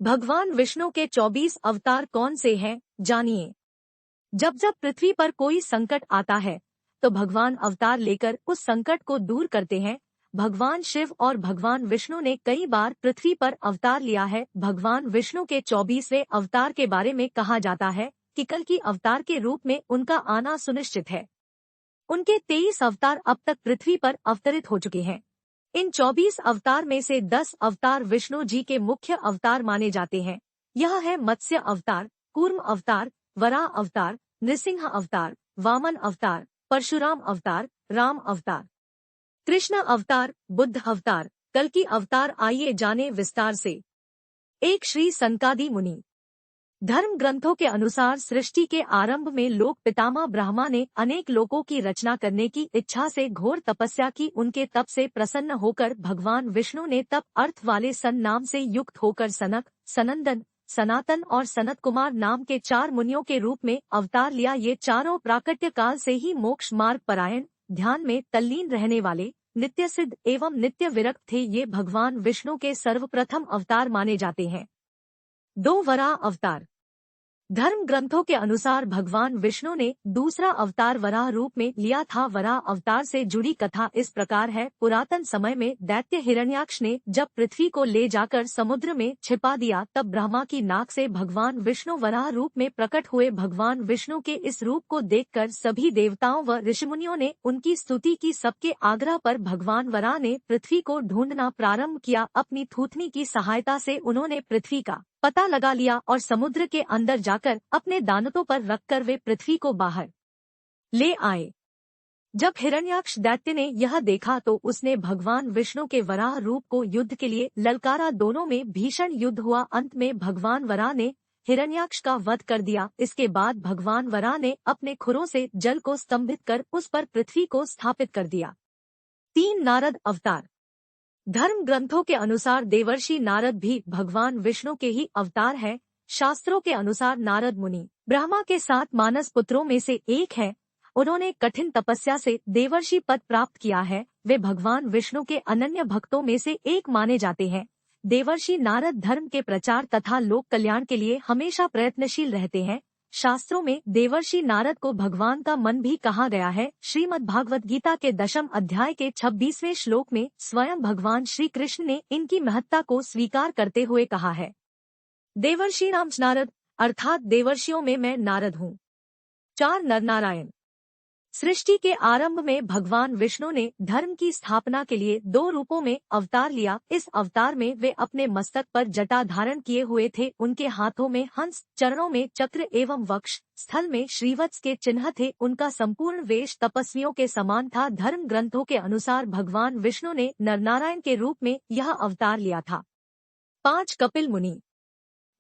भगवान विष्णु के 24 अवतार कौन से हैं, जानिए। जब जब पृथ्वी पर कोई संकट आता है तो भगवान अवतार लेकर उस संकट को दूर करते हैं। भगवान शिव और भगवान विष्णु ने कई बार पृथ्वी पर अवतार लिया है। भगवान विष्णु के 24वें अवतार के बारे में कहा जाता है कि कल की अवतार के रूप में उनका आना सुनिश्चित है। उनके 23 अवतार अब तक पृथ्वी पर अवतरित हो चुके हैं। इन 24 अवतार में से 10 अवतार विष्णु जी के मुख्य अवतार माने जाते हैं। यह है मत्स्य अवतार, कूर्म अवतार, वराह अवतार, नृसिंह अवतार, वामन अवतार, परशुराम अवतार, राम अवतार, कृष्ण अवतार, बुद्ध अवतार, कल्कि अवतार। आइए जाने विस्तार से। एक श्री सनकादि मुनि। धर्म ग्रंथों के अनुसार सृष्टि के आरंभ में लोक पितामह ब्रह्मा ने अनेक लोकों की रचना करने की इच्छा से घोर तपस्या की। उनके तप से प्रसन्न होकर भगवान विष्णु ने तप अर्थ वाले सन नाम से युक्त होकर सनक, सनंदन, सनातन और सनत कुमार नाम के 4 मुनियों के रूप में अवतार लिया। ये चारों प्राकट्य काल से ही मोक्ष मार्ग परायण, ध्यान में तल्लीन रहने वाले, नित्य सिद्ध एवं नित्य विरक्त थे। ये भगवान विष्णु के सर्वप्रथम अवतार माने जाते हैं। 2 वराह अवतार। धर्म ग्रंथों के अनुसार भगवान विष्णु ने दूसरा अवतार वराह रूप में लिया था। वराह अवतार से जुड़ी कथा इस प्रकार है। पुरातन समय में दैत्य हिरण्याक्ष ने जब पृथ्वी को ले जाकर समुद्र में छिपा दिया, तब ब्रह्मा की नाक से भगवान विष्णु वराह रूप में प्रकट हुए। भगवान विष्णु के इस रूप को देखकर सभी देवताओं व ऋषिमुनियों ने उनकी स्तुति की। सबके आग्रह पर भगवान वराह ने पृथ्वी को ढूंढना प्रारंभ किया। अपनी थूथनी की सहायता से उन्होंने पृथ्वी का पता लगा लिया और समुद्र के अंदर जाकर अपने दांतों पर रखकर वे पृथ्वी को बाहर ले आए। जब हिरण्याक्ष दैत्य ने यह देखा तो उसने भगवान विष्णु के वराह रूप को युद्ध के लिए ललकारा। दोनों में भीषण युद्ध हुआ। अंत में भगवान वराह ने हिरण्याक्ष का वध कर दिया। इसके बाद भगवान वराह ने अपने खुरों से जल को स्तंभित कर उस पर पृथ्वी को स्थापित कर दिया। 3 नारद अवतार। धर्म ग्रंथों के अनुसार देवर्षि नारद भी भगवान विष्णु के ही अवतार है। शास्त्रों के अनुसार नारद मुनि ब्रह्मा के 7 मानस पुत्रों में से एक है। उन्होंने कठिन तपस्या से देवर्षि पद प्राप्त किया है। वे भगवान विष्णु के अनन्य भक्तों में से एक माने जाते हैं। देवर्षि नारद धर्म के प्रचार तथा लोक कल्याण के लिए हमेशा प्रयत्नशील रहते हैं। शास्त्रों में देवर्षि नारद को भगवान का मन भी कहा गया है। श्रीमद् भागवत गीता के 10वें अध्याय के 26वें श्लोक में स्वयं भगवान श्री कृष्ण ने इनकी महत्ता को स्वीकार करते हुए कहा है, देवर्षि नाम नारद, अर्थात देवर्षियों में मैं नारद हूँ। 4 नरनारायण। सृष्टि के आरंभ में भगवान विष्णु ने धर्म की स्थापना के लिए 2 रूपों में अवतार लिया। इस अवतार में वे अपने मस्तक पर जटा धारण किए हुए थे। उनके हाथों में हंस, चरणों में चक्र एवं वक्ष स्थल में श्रीवत्स के चिन्ह थे। उनका संपूर्ण वेश तपस्वियों के समान था। धर्म ग्रंथों के अनुसार भगवान विष्णु ने नरनारायण के रूप में यह अवतार लिया था। 5 कपिल मुनि।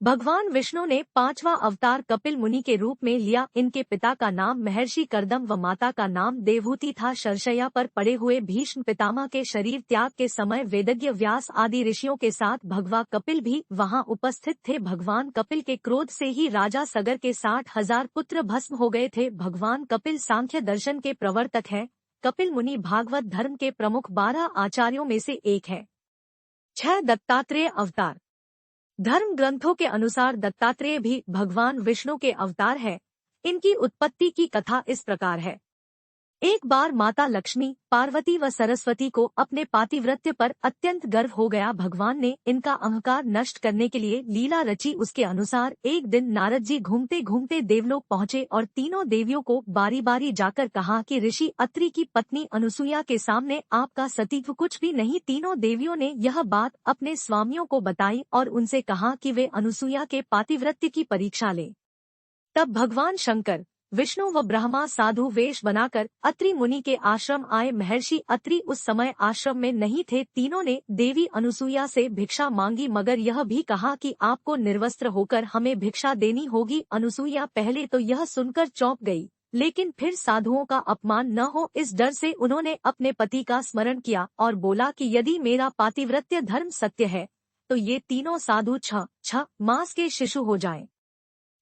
भगवान विष्णु ने 5वां अवतार कपिल मुनि के रूप में लिया। इनके पिता का नाम महर्षि कर्दम व माता का नाम देवहूति था। शरशय्या पर पड़े हुए भीष्म पितामह के शरीर त्याग के समय वेदज्ञ व्यास आदि ऋषियों के साथ भगवान कपिल भी वहां उपस्थित थे। भगवान कपिल के क्रोध से ही राजा सगर के 60,000 पुत्र भस्म हो गए थे। भगवान कपिल सांख्य दर्शन के प्रवर्तक है। कपिल मुनि भागवत धर्म के प्रमुख 12 आचार्यों में से एक है। 6 दत्तात्रेय अवतार। धर्म ग्रंथों के अनुसार दत्तात्रेय भी भगवान विष्णु के अवतार है। इनकी उत्पत्ति की कथा इस प्रकार है। एक बार माता लक्ष्मी, पार्वती व सरस्वती को अपने पातिव्रत्य पर अत्यंत गर्व हो गया। भगवान ने इनका अहंकार नष्ट करने के लिए लीला रची। उसके अनुसार एक दिन नारद जी घूमते घूमते देवलोक पहुँचे और तीनों देवियों को बारी बारी जाकर कहा कि ऋषि अत्रि की पत्नी अनुसुईया के सामने आपका सतीत्व कुछ भी नहीं। तीनों देवियों ने यह बात अपने स्वामियों को बताई और उनसे कहा कि वे अनुसुईया के पातिव्रत्य की परीक्षा लें। तब भगवान शंकर, विष्णु व ब्रह्मा साधु वेश बनाकर अत्रि मुनि के आश्रम आए। महर्षि अत्रि उस समय आश्रम में नहीं थे। तीनों ने देवी अनुसुईया से भिक्षा मांगी, मगर यह भी कहा कि आपको निर्वस्त्र होकर हमें भिक्षा देनी होगी। अनुसुईया पहले तो यह सुनकर चौंक गई, लेकिन फिर साधुओं का अपमान न हो इस डर से उन्होंने अपने पति का स्मरण किया और बोला कि यदि मेरा पातिव्रत्य धर्म सत्य है तो ये तीनों साधु 6 मास के शिशु हो जाएं।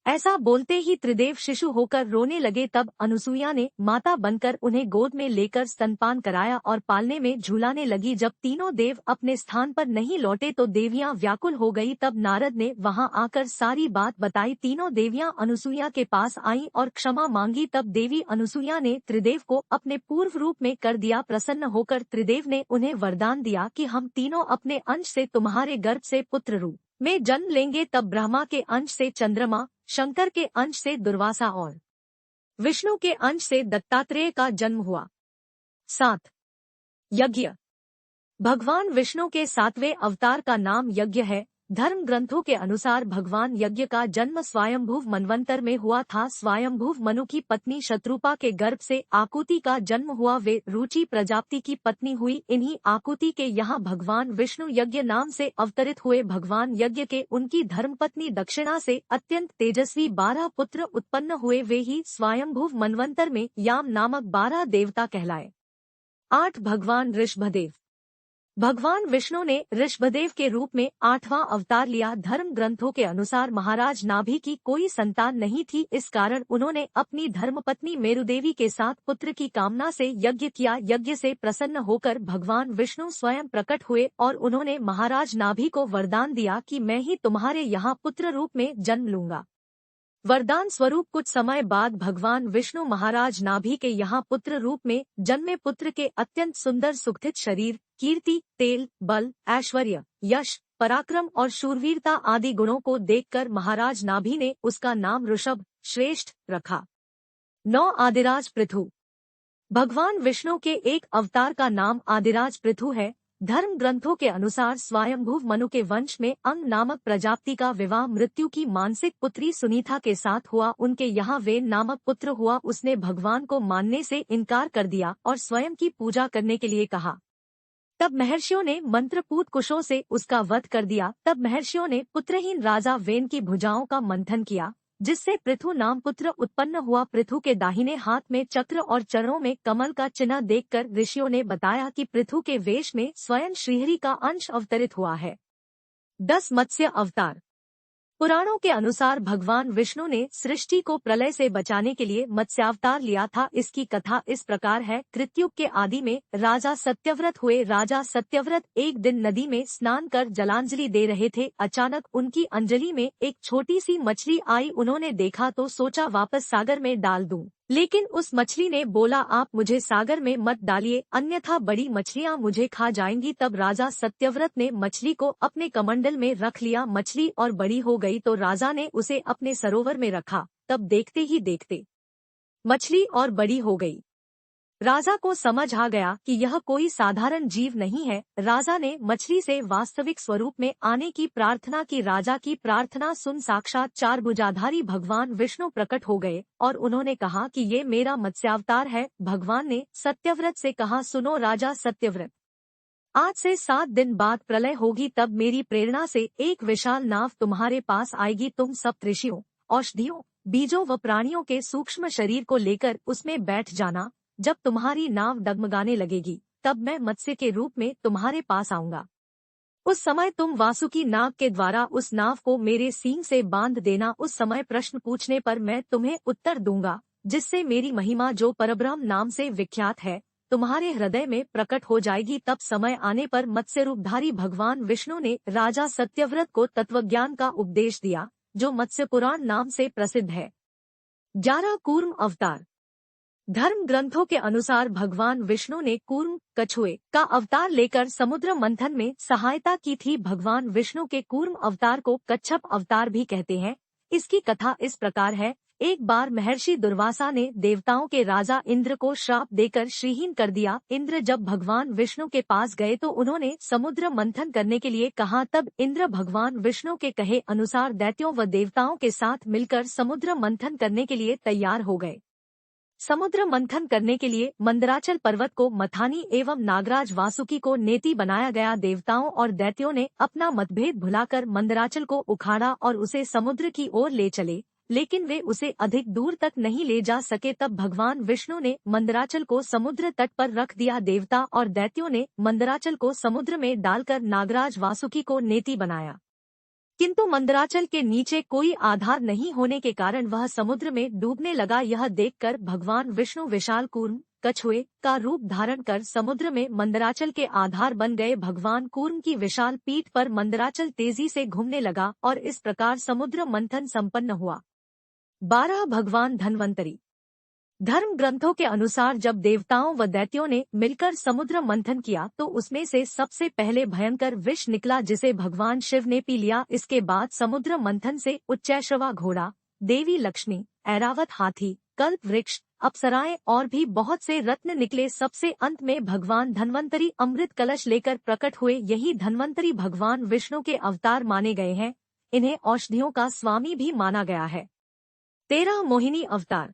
ऐसा बोलते ही त्रिदेव शिशु होकर रोने लगे। तब अनुसुईया ने माता बनकर उन्हें गोद में लेकर स्तनपान कराया और पालने में झूलाने लगी। जब तीनों देव अपने स्थान पर नहीं लौटे तो देवियां व्याकुल हो गई। तब नारद ने वहां आकर सारी बात बताई। तीनों देवियां अनुसुईया के पास आईं और क्षमा मांगी। तब देवी अनुसुईया ने त्रिदेव को अपने पूर्व रूप में कर दिया प्रसन्न होकर त्रिदेव ने उन्हें वरदान दिया कि हम तीनों अपने अंश से तुम्हारे गर्भ से पुत्र रूप में जन्म लेंगे। तब ब्रह्मा के अंश से चंद्रमा, शंकर के अंश से दुर्वासा और विष्णु के अंश से दत्तात्रेय का जन्म हुआ। 7 यज्ञ। भगवान विष्णु के 7वें अवतार का नाम यज्ञ है। धर्म ग्रंथों के अनुसार भगवान यज्ञ का जन्म स्वयंभुव मनवंतर में हुआ था। स्वयंभुव मनु की पत्नी शत्रुपा के गर्भ से आकुति का जन्म हुआ। वे रुचि प्रजापति की पत्नी हुई। इन्हीं आकुति के यहाँ भगवान विष्णु यज्ञ नाम से अवतरित हुए। भगवान यज्ञ के उनकी धर्मपत्नी दक्षिणा से अत्यंत तेजस्वी 12 पुत्र उत्पन्न हुए। वे ही स्वयंभुव मनवंतर में याम नामक 12 देवता कहलाए। 8 भगवान ऋषभदेव। भगवान विष्णु ने ऋषभदेव के रूप में 8वां अवतार लिया। धर्म ग्रंथों के अनुसार महाराज नाभि की कोई संतान नहीं थी। इस कारण उन्होंने अपनी धर्मपत्नी मेरुदेवी के साथ पुत्र की कामना से यज्ञ किया। यज्ञ से प्रसन्न होकर भगवान विष्णु स्वयं प्रकट हुए और उन्होंने महाराज नाभि को वरदान दिया कि मैं ही तुम्हारे यहाँ पुत्र रूप में जन्म लूंगा। वरदान स्वरूप कुछ समय बाद भगवान विष्णु महाराज नाभि के यहाँ पुत्र रूप में जन्मे। पुत्र के अत्यंत सुंदर सुगठित शरीर, कीर्ति, तेल, बल, ऐश्वर्य, यश, पराक्रम और शूरवीरता आदि गुणों को देखकर महाराज नाभि ने उसका नाम ऋषभ श्रेष्ठ रखा। 9 आदिराज पृथु। भगवान विष्णु के एक अवतार का नाम आदिराज पृथु है। धर्म ग्रंथों के अनुसार स्वयंभुव मनु के वंश में अंग नामक प्रजापति का विवाह मृत्यु की मानसिक पुत्री सुनीता के साथ हुआ। उनके यहाँ वेन नामक पुत्र हुआ। उसने भगवान को मानने से इनकार कर दिया और स्वयं की पूजा करने के लिए कहा। तब महर्षियों ने मंत्रपूत कुशों से उसका वध कर दिया। तब महर्षियों ने पुत्रहीन राजा वेन की भुजाओं का मंथन किया, जिससे पृथु नाम पुत्र उत्पन्न हुआ। पृथु के दाहिने हाथ में चक्र और चरणों में कमल का चिन्ह देखकर ऋषियों ने बताया कि पृथु के वेश में स्वयं श्रीहरि का अंश अवतरित हुआ है। 10 मत्स्य अवतार। पुराणों के अनुसार भगवान विष्णु ने सृष्टि को प्रलय से बचाने के लिए मत्स्यावतार लिया था। इसकी कथा इस प्रकार है। कृतयुग के आदि में राजा सत्यव्रत हुए। राजा सत्यव्रत एक दिन नदी में स्नान कर जलांजलि दे रहे थे। अचानक उनकी अंजलि में एक छोटी सी मछली आई। उन्होंने देखा तो सोचा वापस सागर में डाल दूं, लेकिन उस मछली ने बोला आप मुझे सागर में मत डालिए, अन्यथा बड़ी मछलियां मुझे खा जाएंगी। तब राजा सत्यव्रत ने मछली को अपने कमंडल में रख लिया। मछली और बड़ी हो गई तो राजा ने उसे अपने सरोवर में रखा। तब देखते ही देखते मछली और बड़ी हो गई। राजा को समझ आ गया कि यह कोई साधारण जीव नहीं है। राजा ने मछली से वास्तविक स्वरूप में आने की प्रार्थना की। राजा की प्रार्थना सुन साक्षात 4 भुजाधारी भगवान विष्णु प्रकट हो गए और उन्होंने कहा कि ये मेरा मत्स्यावतार है। भगवान ने सत्यव्रत से कहा सुनो राजा सत्यव्रत, आज से 7 दिन बाद प्रलय होगी। तब मेरी प्रेरणा से एक विशाल नाव तुम्हारे पास आएगी। तुम सप्तऋषियों, औषधियों, बीजों व प्राणियों के सूक्ष्म शरीर को लेकर उसमें बैठ जाना। जब तुम्हारी नाव डगमगाने लगेगी तब मैं मत्स्य के रूप में तुम्हारे पास आऊंगा। उस समय तुम वासुकी नाग के द्वारा उस नाव को मेरे सींग से बांध देना। उस समय प्रश्न पूछने पर मैं तुम्हें उत्तर दूंगा, जिससे मेरी महिमा जो परब्रह्म नाम से विख्यात है तुम्हारे हृदय में प्रकट हो जाएगी। तब समय आने पर मत्स्य रूपधारी भगवान विष्णु ने राजा सत्यव्रत को तत्वज्ञान का उपदेश दिया, जो मत्स्य पुराण नाम से प्रसिद्ध है। 11 कूर्म अवतार। धर्म ग्रंथों के अनुसार भगवान विष्णु ने कूर्म कछुए का अवतार लेकर समुद्र मंथन में सहायता की थी। भगवान विष्णु के कूर्म अवतार को कच्छप अवतार भी कहते हैं। इसकी कथा इस प्रकार है। एक बार महर्षि दुर्वासा ने देवताओं के राजा इंद्र को श्राप देकर श्रीहीन कर दिया। इंद्र जब भगवान विष्णु के पास गए तो उन्होंने समुद्र मंथन करने के लिए कहा। तब इंद्र भगवान विष्णु के कहे अनुसार दैत्यों व देवताओं के साथ मिलकर समुद्र मंथन करने के लिए तैयार हो गए। समुद्र मंथन करने के लिए मंदराचल पर्वत को मथानी एवं नागराज वासुकी को नेति बनाया गया। देवताओं और दैत्यों ने अपना मतभेद भुलाकर मंदराचल को उखाड़ा और उसे समुद्र की ओर ले चले, लेकिन वे उसे अधिक दूर तक नहीं ले जा सके। तब भगवान विष्णु ने मंदराचल को समुद्र तट पर रख दिया। देवता और दैत्यों ने मंदराचल को समुद्र में डालकर नागराज वासुकी को नेति बनाया, किंतु मंदराचल के नीचे कोई आधार नहीं होने के कारण वह समुद्र में डूबने लगा। यह देखकर भगवान विष्णु विशाल कूर्म कछुए का रूप धारण कर समुद्र में मंदराचल के आधार बन गए। भगवान कूर्म की विशाल पीठ पर मंदराचल तेजी से घूमने लगा और इस प्रकार समुद्र मंथन संपन्न हुआ। 12 भगवान धन्वंतरी। धर्म ग्रंथों के अनुसार जब देवताओं व दैत्यों ने मिलकर समुद्र मंथन किया तो उसमें से सबसे पहले भयंकर विष निकला जिसे भगवान शिव ने पी लिया। इसके बाद समुद्र मंथन से उच्चैश्रवा घोड़ा, देवी लक्ष्मी, ऐरावत हाथी, कल्प वृक्ष, अप्सराएं और भी बहुत से रत्न निकले। सबसे अंत में भगवान धन्वंतरी अमृत कलश लेकर प्रकट हुए। यही धन्वंतरी भगवान विष्णु के अवतार माने गए हैं। इन्हें औषधियों का स्वामी भी माना गया है। 13 मोहिनी अवतार।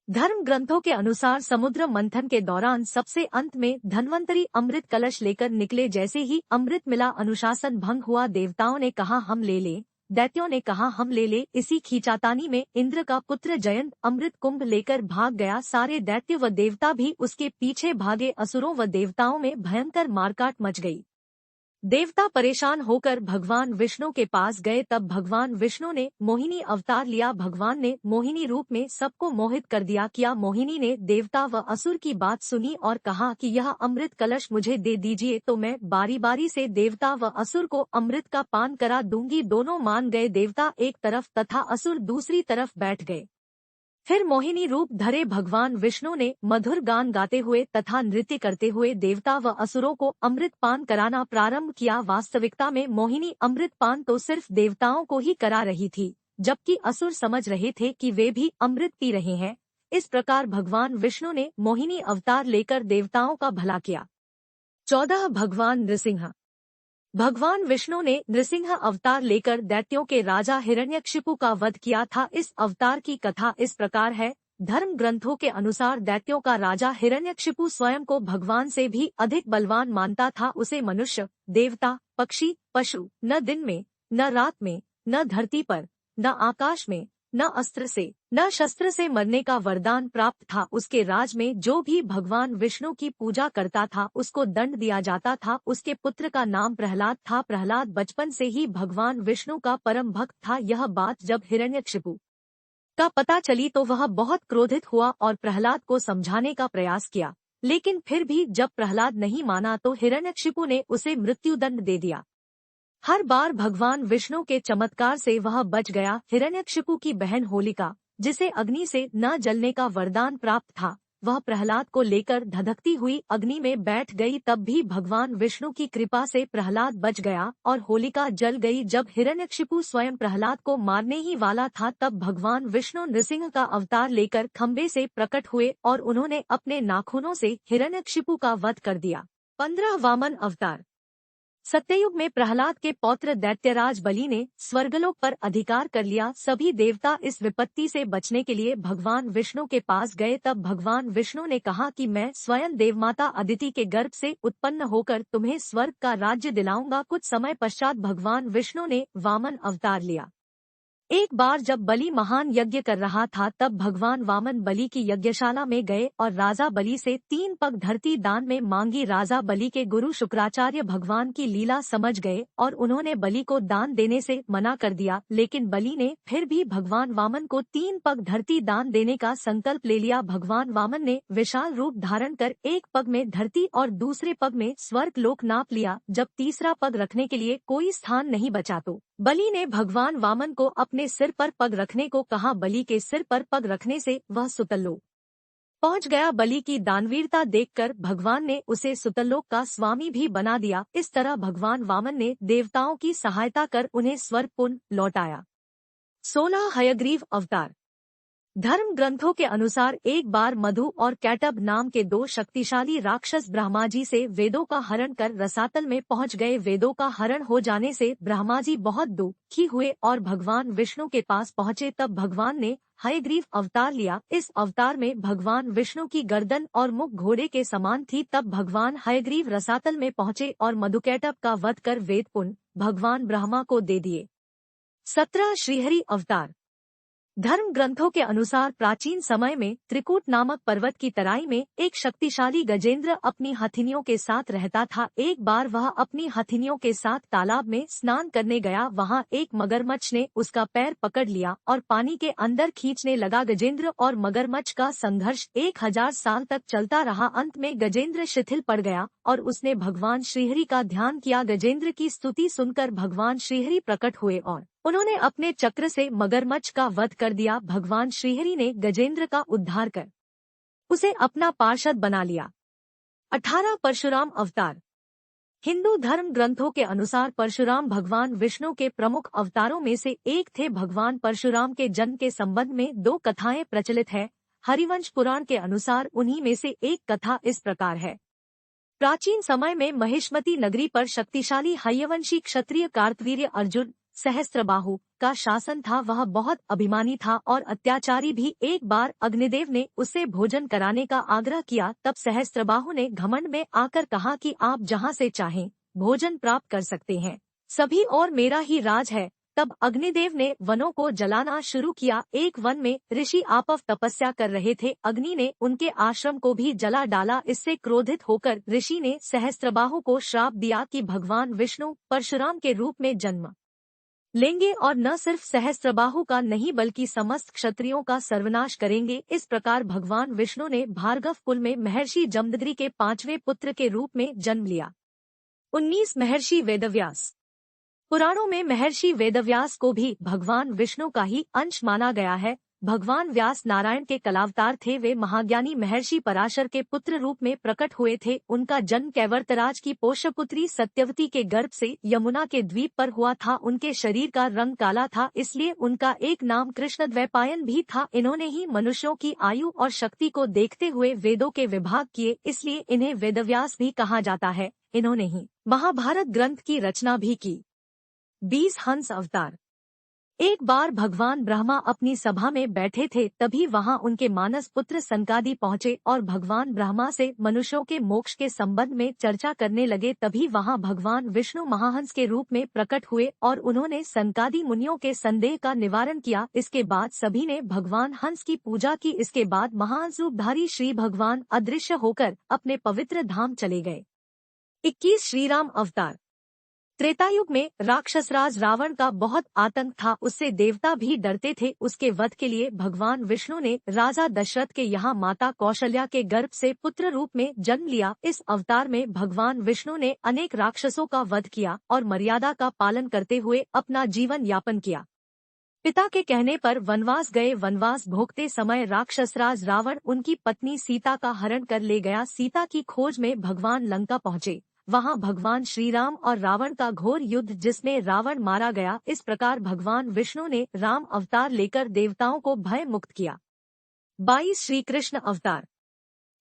धर्म ग्रंथों के अनुसार समुद्र मंथन के दौरान सबसे अंत में धन्वंतरी अमृत कलश लेकर निकले। जैसे ही अमृत मिला अनुशासन भंग हुआ। देवताओं ने कहा हम ले ले, दैत्यों ने कहा हम ले ले। इसी खींचातानी में इंद्र का पुत्र जयंत अमृत कुंभ लेकर भाग गया। सारे दैत्य व देवता भी उसके पीछे भागे। असुरों व देवताओं में भयंकर मारकाट मच गई। देवता परेशान होकर भगवान विष्णु के पास गए। तब भगवान विष्णु ने मोहिनी अवतार लिया। भगवान ने मोहिनी रूप में सबको मोहित कर दिया। क्या मोहिनी ने देवता व असुर की बात सुनी और कहा कि यह अमृत कलश मुझे दे दीजिए तो मैं बारी बारी से देवता व असुर को अमृत का पान करा दूंगी। दोनों मान गए। देवता एक तरफ तथा असुर दूसरी तरफ बैठ गए। फिर मोहिनी रूप धरे भगवान विष्णु ने मधुर गान गाते हुए तथा नृत्य करते हुए देवता व असुरों को अमृत पान कराना प्रारंभ किया। वास्तविकता में मोहिनी अमृत पान तो सिर्फ देवताओं को ही करा रही थी, जबकि असुर समझ रहे थे कि वे भी अमृत पी रहे हैं। इस प्रकार भगवान विष्णु ने मोहिनी अवतार लेकर देवताओं का भला किया। 14 भगवान नृसिंह। भगवान विष्णु ने नृसिंह अवतार लेकर दैत्यों के राजा हिरण्यकशिपु का वध किया था। इस अवतार की कथा इस प्रकार है। धर्म ग्रंथों के अनुसार दैत्यों का राजा हिरण्यकशिपु स्वयं को भगवान से भी अधिक बलवान मानता था। उसे मनुष्य, देवता, पक्षी, पशु, न दिन में, न रात में, न धरती पर, न आकाश में, न अस्त्र से, न शस्त्र से मरने का वरदान प्राप्त था। उसके राज में जो भी भगवान विष्णु की पूजा करता था उसको दंड दिया जाता था। उसके पुत्र का नाम प्रहलाद था। प्रहलाद बचपन से ही भगवान विष्णु का परम भक्त था। यह बात जब हिरण्यकशिपु का पता चली तो वह बहुत क्रोधित हुआ और प्रहलाद को समझाने का प्रयास किया, लेकिन फिर भी जब प्रहलाद नहीं माना तो हिरण्यकशिपु ने उसे मृत्युदंड दे दिया। हर बार भगवान विष्णु के चमत्कार से वह बच गया। हिरण्यकशिपु की बहन होलिका, जिसे अग्नि से न जलने का वरदान प्राप्त था, वह प्रहलाद को लेकर धधकती हुई अग्नि में बैठ गई। तब भी भगवान विष्णु की कृपा से प्रहलाद बच गया और होलिका जल गई। जब हिरण्यकशिपु स्वयं प्रहलाद को मारने ही वाला था तब भगवान विष्णु नृसिंह का अवतार लेकर खंबे से प्रकट हुए और उन्होंने अपने नाखूनों से हिरण्यकशिपु का वध कर दिया। 15 वामन अवतार। सत्ययुग में प्रहलाद के पौत्र दैत्यराज बलि ने स्वर्गलोक पर अधिकार कर लिया। सभी देवता इस विपत्ति से बचने के लिए भगवान विष्णु के पास गए। तब भगवान विष्णु ने कहा कि मैं स्वयं देवमाता अदिति के गर्भ से उत्पन्न होकर तुम्हें स्वर्ग का राज्य दिलाऊंगा। कुछ समय पश्चात भगवान विष्णु ने वामन अवतार लिया। एक बार जब बलि महान यज्ञ कर रहा था तब भगवान वामन बलि की यज्ञशाला में गए और राजा बलि से 3 पग धरती दान में मांगी। राजा बलि के गुरु शुक्राचार्य भगवान की लीला समझ गए और उन्होंने बलि को दान देने से मना कर दिया, लेकिन बलि ने फिर भी भगवान वामन को 3 पग धरती दान देने का संकल्प ले लिया। भगवान वामन ने विशाल रूप धारण कर एक पग में धरती और दूसरे पग में स्वर्ग लोक नाप लिया। जब तीसरा पग रखने के लिए कोई स्थान नहीं बचा तो बलि ने भगवान वामन को अपने सिर पर पग रखने को कहा। बलि के सिर पर पग रखने से वह सुतलोक पहुंच गया। बलि की दानवीरता देखकर भगवान ने उसे सुतलोक का स्वामी भी बना दिया। इस तरह भगवान वामन ने देवताओं की सहायता कर उन्हें स्वर्ग पुनः लौटाया। 16 हयग्रीव अवतार। धर्म ग्रंथों के अनुसार एक बार मधु और कैटब नाम के 2 शक्तिशाली राक्षस ब्रह्माजी से वेदों का हरण कर रसातल में पहुंच गए। वेदों का हरण हो जाने से ब्रह्माजी बहुत दुखी हुए और भगवान विष्णु के पास पहुंचे। तब भगवान ने हयग्रीव अवतार लिया। इस अवतार में भगवान विष्णु की गर्दन और मुख घोड़े के समान थी। तब भगवान हयग्रीव रसातल में पहुंचे और मधुकैटब का वध कर वेद पुण्य भगवान ब्रह्मा को दे दिए। 17 श्रीहरि अवतार। धर्म ग्रंथों के अनुसार प्राचीन समय में त्रिकूट नामक पर्वत की तराई में एक शक्तिशाली गजेंद्र अपनी हथिनियों के साथ रहता था। एक बार वह अपनी हथिनियों के साथ तालाब में स्नान करने गया। वहां एक मगरमच्छ ने उसका पैर पकड़ लिया और पानी के अंदर खींचने लगा। गजेंद्र और मगरमच्छ का संघर्ष 1000 साल तक चलता रहा। अंत में गजेंद्र शिथिल पड़ गया और उसने भगवान श्रीहरि का ध्यान किया। गजेंद्र की स्तुति सुनकर भगवान श्रीहरि प्रकट हुए और उन्होंने अपने चक्र से मगरमच्छ का वध कर दिया। भगवान श्रीहरि ने गजेंद्र का उद्धार कर उसे अपना पार्षद बना लिया। 18 परशुराम अवतार। हिंदू धर्म ग्रंथों के अनुसार परशुराम भगवान विष्णु के प्रमुख अवतारों में से एक थे। भगवान परशुराम के जन्म के संबंध में 2 कथाएं प्रचलित है। हरिवंश पुराण के अनुसार उन्हीं में से एक कथा इस प्रकार है। प्राचीन समय में महिष्मती नगरी पर शक्तिशाली हयवंशी क्षत्रिय कार्तवीर्य अर्जुन सहस्त्रबाहु का शासन था। वह बहुत अभिमानी था और अत्याचारी भी। एक बार अग्निदेव ने उससे भोजन कराने का आग्रह किया। तब सहस्त्रबाहु ने घमंड में आकर कहा कि आप जहां से चाहें भोजन प्राप्त कर सकते हैं, सभी और मेरा ही राज है। तब अग्निदेव ने वनों को जलाना शुरू किया। एक वन में ऋषि आपव तपस्या कर रहे थे। अग्नि ने उनके आश्रम को भी जला डाला। इससे क्रोधित होकर ऋषि ने सहस्त्रबाहु को श्राप दिया कि भगवान विष्णु परशुराम के रूप में जन्म लेंगे और न सिर्फ सहस्त्रबाहु का नहीं बल्कि समस्त क्षत्रियों का सर्वनाश करेंगे। इस प्रकार भगवान विष्णु ने भार्गव कुल में महर्षि जमदग्नि के 5वें पुत्र के रूप में जन्म लिया। 19 महर्षि वेदव्यास। पुराणों में महर्षि वेदव्यास को भी भगवान विष्णु का ही अंश माना गया है। भगवान व्यास नारायण के कलावतार थे। वे महाज्ञानी महर्षि पराशर के पुत्र रूप में प्रकट हुए थे। उनका जन्म कैवर्तराज की पोष्यपुत्री सत्यवती के गर्भ से यमुना के द्वीप पर हुआ था। उनके शरीर का रंग काला था, इसलिए उनका एक नाम कृष्णद्वैपायन भी था। इन्होंने ही मनुष्यों की आयु और शक्ति को देखते हुए वेदों के विभाग किए, इसलिए इन्हें वेदव्यास भी कहा जाता है। इन्होंने ही महाभारत ग्रंथ की रचना भी की। 20 हंस अवतार। एक बार भगवान ब्रह्मा अपनी सभा में बैठे थे, तभी वहां उनके मानस पुत्र सनकादि पहुंचे और भगवान ब्रह्मा से मनुष्यों के मोक्ष के संबंध में चर्चा करने लगे। तभी वहां भगवान विष्णु महाहंस के रूप में प्रकट हुए और उन्होंने सनकादि मुनियों के संदेह का निवारण किया। इसके बाद सभी ने भगवान हंस की पूजा की। इसके बाद महाहंस रूपधारी श्री भगवान अदृश्य होकर अपने पवित्र धाम चले गए। 21 श्रीराम अवतार। त्रेतायुग में राक्षसराज रावण का बहुत आतंक था, उससे देवता भी डरते थे। उसके वध के लिए भगवान विष्णु ने राजा दशरथ के यहाँ माता कौशल्या के गर्भ से पुत्र रूप में जन्म लिया। इस अवतार में भगवान विष्णु ने अनेक राक्षसों का वध किया और मर्यादा का पालन करते हुए अपना जीवन यापन किया। पिता के कहने पर वनवास गए। वनवास भोगते समय राक्षसराज रावण उनकी पत्नी सीता का हरण कर ले गया। सीता की खोज में भगवान लंका पहुँचे। वहां भगवान श्रीराम और रावण का घोर युद्ध, जिसमें रावण मारा गया। इस प्रकार भगवान विष्णु ने राम अवतार लेकर देवताओं को भय मुक्त किया। 22 श्री कृष्ण अवतार।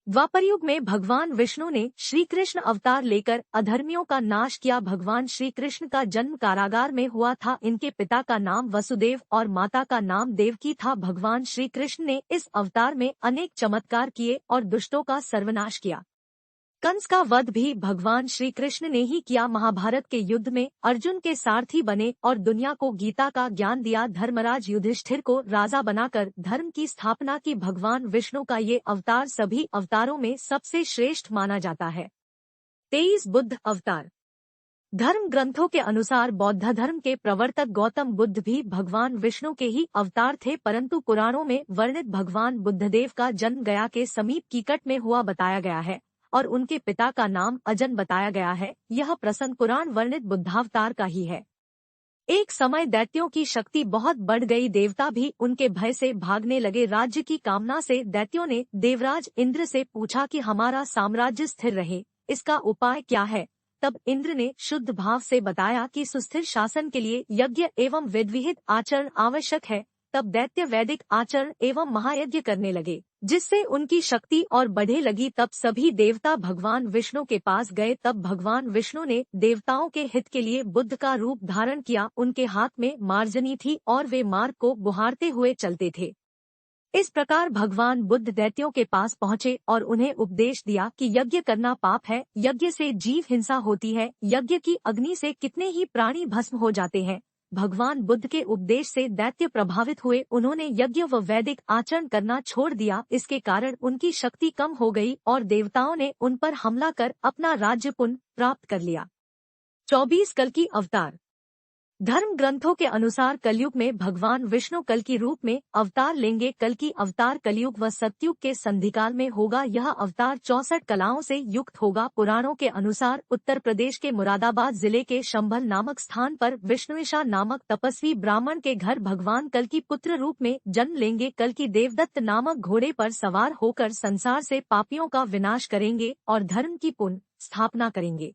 द्वापरयुग में भगवान विष्णु ने श्री कृष्ण अवतार लेकर अधर्मियों का नाश किया। भगवान श्री कृष्ण का जन्म कारागार में हुआ था। इनके पिता का नाम वसुदेव और माता का नाम देवकी था। भगवान श्री कृष्ण ने इस अवतार में अनेक चमत्कार किए और दुष्टों का सर्वनाश किया। कंस का वध भी भगवान श्री कृष्ण ने ही किया। महाभारत के युद्ध में अर्जुन के सारथी बने और दुनिया को गीता का ज्ञान दिया। धर्मराज युधिष्ठिर को राजा बनाकर धर्म की स्थापना की। भगवान विष्णु का ये अवतार सभी अवतारों में सबसे श्रेष्ठ माना जाता है। 23 बुद्ध अवतार। धर्म ग्रंथों के अनुसार बौद्ध धर्म के प्रवर्तक गौतम बुद्ध भी भगवान विष्णु के ही अवतार थे, परंतु पुराणों में वर्णित भगवान बुद्धदेव का जन्म गया के समीप कीकट में हुआ बताया गया है और उनके पिता का नाम अजन बताया गया है। यह प्रसंग पुराण वर्णित बुद्धावतार का ही है। एक समय दैत्यों की शक्ति बहुत बढ़ गई। देवता भी उनके भय से भागने लगे। राज्य की कामना से दैत्यों ने देवराज इंद्र से पूछा कि हमारा साम्राज्य स्थिर रहे, इसका उपाय क्या है। तब इंद्र ने शुद्ध भाव से बताया कि सुस्थिर शासन के लिए यज्ञ एवं विधिविहित आचरण आवश्यक है। तब दैत्य वैदिक आचरण एवं महायज्ञ करने लगे, जिससे उनकी शक्ति और बढ़े लगी। तब सभी देवता भगवान विष्णु के पास गए। तब भगवान विष्णु ने देवताओं के हित के लिए बुद्ध का रूप धारण किया। उनके हाथ में मार्जनी थी और वे मार्ग को बुहारते हुए चलते थे। इस प्रकार भगवान बुद्ध दैत्यों के पास पहुँचे और उन्हें उपदेश दिया कि यज्ञ करना पाप है, यज्ञ से जीव हिंसा होती है, यज्ञ की अग्नि से कितने ही प्राणी भस्म हो जाते हैं। भगवान बुद्ध के उपदेश से दैत्य प्रभावित हुए। उन्होंने यज्ञ व वैदिक आचरण करना छोड़ दिया। इसके कारण उनकी शक्ति कम हो गई और देवताओं ने उन पर हमला कर अपना राज्य पुनः प्राप्त कर लिया। 24 कल्कि अवतार। धर्म ग्रंथों के अनुसार कलयुग में भगवान विष्णु कल्कि रूप में अवतार लेंगे। कल्कि अवतार कलयुग व सतयुग के संधिकाल में होगा। यह अवतार 64 कलाओं से युक्त होगा। पुराणों के अनुसार उत्तर प्रदेश के मुरादाबाद जिले के शंभल नामक स्थान पर विष्णुवेशा नामक तपस्वी ब्राह्मण के घर भगवान कल्कि पुत्र रूप में जन्म लेंगे। कल्कि देवदत्त नामक घोड़े पर सवार होकर संसार से पापियों का विनाश करेंगे और धर्म की पुनः स्थापना करेंगे।